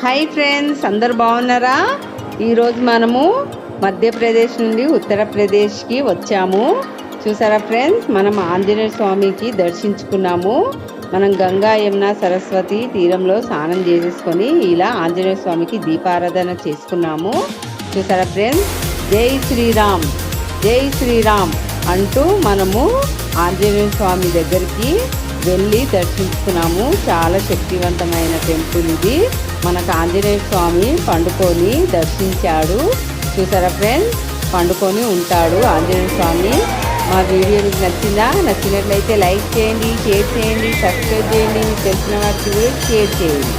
Hi friends, అందరు బాగున్నారా? ఈరోజు మనము మధ్యప్రదేశ్ నుండి ఉత్తరప్రదేశ్కి వచ్చాము. చూసారా ఫ్రెండ్స్, మనం ఆంజనేయ స్వామికి దర్శించుకున్నాము. మనం గంగా యమున సరస్వతి తీరంలో స్నానం చేసేసుకొని ఇలా ఆంజనేయ స్వామికి దీపారాధన చేసుకున్నాము. చూసారా ఫ్రెండ్స్, జై శ్రీరామ్ జై శ్రీరామ్ అంటూ మనము ఆంజనేయ స్వామి దగ్గరికి వెళ్ళి దర్శించుకున్నాము. చాలా శక్తివంతమైన టెంపుల్ ఇది. మనకు ఆంజనేయ స్వామి పండుకొని దర్శించాడు. చూసారా ఫ్రెండ్స్, పండుకొని ఉంటాడు ఆంజనేయ స్వామి. మా వీడియో మీకు నచ్చినట్లయితే లైక్ చేయండి, షేర్ చేయండి, సబ్స్క్రైబ్ చేయండి, తెలిసిన వారికి షేర్ చేయండి.